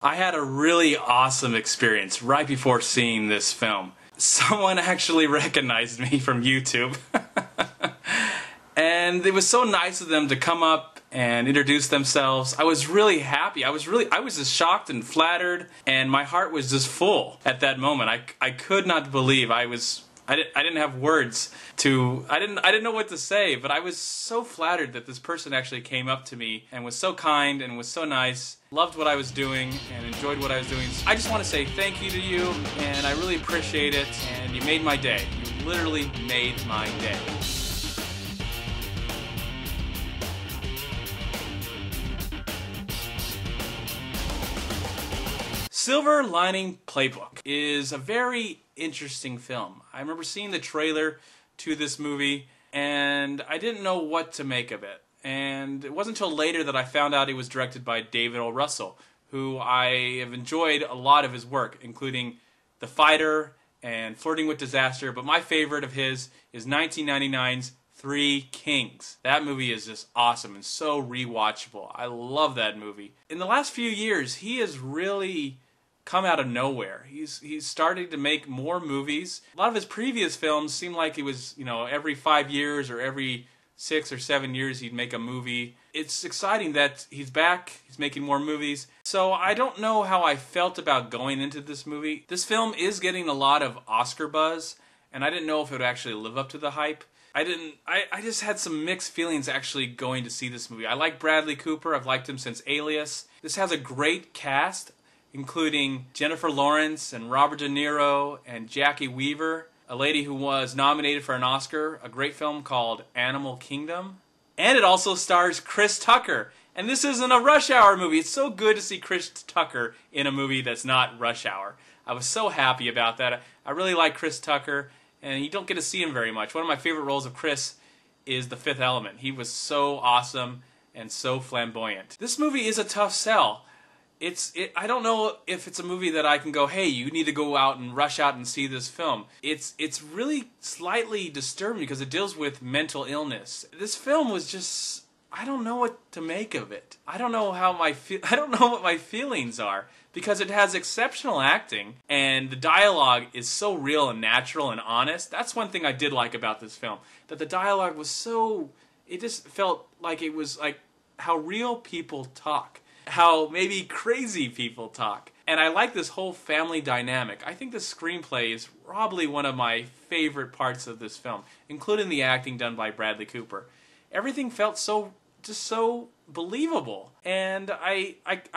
I had a really awesome experience right before seeing this film. Someone actually recognized me from YouTube. And it was so nice of them to come up and introduce themselves. I was really happy. I was just shocked and flattered, and my heart was just full at that moment. I could not believe I didn't have words to, I didn't know what to say, but I was so flattered that this person actually came up to me and was so kind and was so nice, loved what I was doing and enjoyed what I was doing. I just want to say thank you to you, and I really appreciate it, and you made my day. You literally made my day. Silver Lining Playbook is a very interesting film. I remember seeing the trailer to this movie and I didn't know what to make of it. And it wasn't until later that I found out it was directed by David O. Russell, who I have enjoyed a lot of his work, including The Fighter and Flirting with Disaster, but my favorite of his is 1999's Three Kings. That movie is just awesome and so rewatchable. I love that movie. In the last few years, he has really come out of nowhere. He's starting to make more movies. A lot of his previous films seemed like it was, every 5 years or every 6 or 7 years he'd make a movie. It's exciting that he's back, he's making more movies. So I don't know how I felt about going into this movie. This film is getting a lot of Oscar buzz, and I didn't know if it would actually live up to the hype. I just had some mixed feelings actually going to see this movie. I like Bradley Cooper, I've liked him since Alias. This has a great cast, including Jennifer Lawrence and Robert De Niro and Jackie Weaver, a lady who was nominated for an Oscar, a great film called Animal Kingdom. And it also stars Chris Tucker. And this isn't a Rush Hour movie. It's so good to see Chris Tucker in a movie that's not Rush Hour. I was so happy about that. I really like Chris Tucker, and you don't get to see him very much. One of my favorite roles of Chris is The Fifth Element. He was so awesome and so flamboyant. This movie is a tough sell. I don't know if it's a movie that I can go, hey, you need to go out and rush out and see this film. It's really slightly disturbing because it deals with mental illness. This film was just, I don't know what to make of it. I don't know what my feelings are, because it has exceptional acting and the dialogue is so real and natural and honest. That's one thing I did like about this film, that the dialogue was it just felt like it was like how real people talk. How maybe crazy people talk. And I like this whole family dynamic. I think the screenplay is probably one of my favorite parts of this film, including the acting done by Bradley Cooper. Everything felt so believable. And I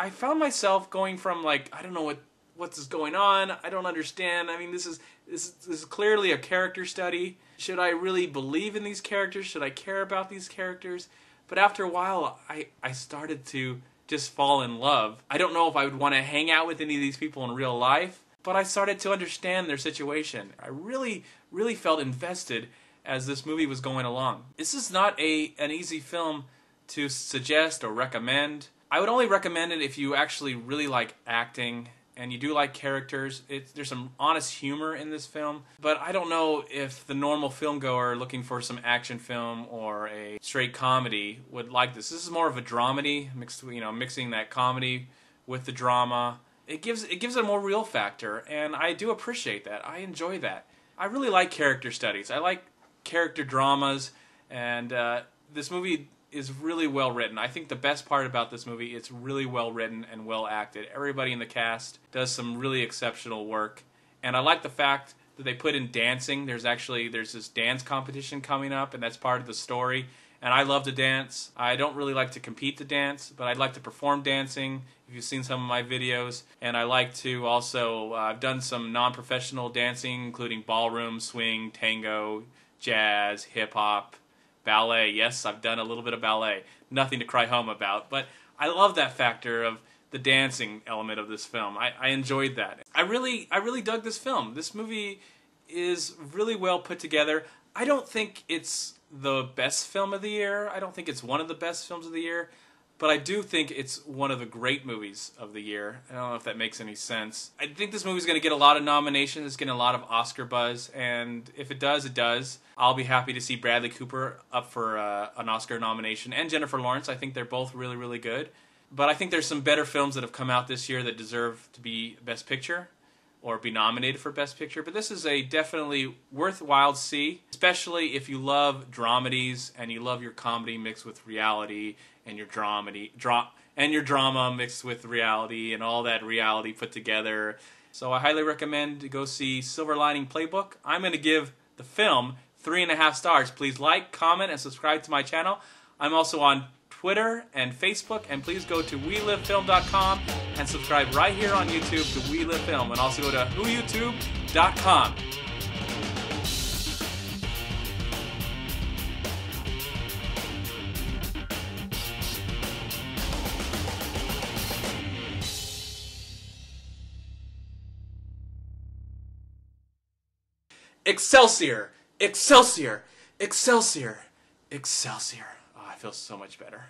found myself going from like, I don't know what's going on, I don't understand. I mean, this is clearly a character study. Should I really believe in these characters? Should I care about these characters? But after a while, I started to just fall in love. I don't know if I would want to hang out with any of these people in real life, but I started to understand their situation. I really, really felt invested as this movie was going along. This is not an easy film to suggest or recommend. I would only recommend it if you actually really like acting and you do like characters. There's some honest humor in this film, but I don't know if the normal filmgoer looking for some action film or a straight comedy would like this. This is more of a dramedy, mixing that comedy with the drama. It gives it a more real factor, and I do appreciate that. I enjoy that. I really like character studies. I like character dramas, and this movie is really well written. I think the best part about this movie, it's really well written and well acted. Everybody in the cast does some really exceptional work. And I like the fact that they put in dancing. There's this dance competition coming up, and that's part of the story. And I love to dance. I don't really like to compete to dance, but I'd like to perform dancing, if you've seen some of my videos. And I like to also, I've done some non-professional dancing, including ballroom, swing, tango, jazz, hip-hop, ballet. Yes, I've done a little bit of ballet. Nothing to cry home about, but I love that factor of the dancing element of this film. I enjoyed that. I really dug this film. This movie is really well put together. I don't think it's the best film of the year. I don't think it's one of the best films of the year, but I do think it's one of the great movies of the year. I don't know if that makes any sense. I think this movie's going to get a lot of nominations. It's getting a lot of Oscar buzz, and if it does, it does. I'll be happy to see Bradley Cooper up for an Oscar nomination, and Jennifer Lawrence. I think they're both really, really good. But I think there's some better films that have come out this year that deserve to be Best Picture or be nominated for Best Picture. But this is a definitely worthwhile see, especially if you love dramedies and you love your comedy mixed with reality and your your drama mixed with reality and all that reality put together. So I highly recommend to go see Silver Lining Playbook. I'm going to give the film 3.5 stars. Please like, comment, and subscribe to my channel. I'm also on Twitter and Facebook, and please go to WeLiveFilm.com and subscribe right here on YouTube to We Live Film, and also go to WhoYouTube.com. Excelsior! Excelsior! Excelsior! Excelsior! Oh, I feel so much better.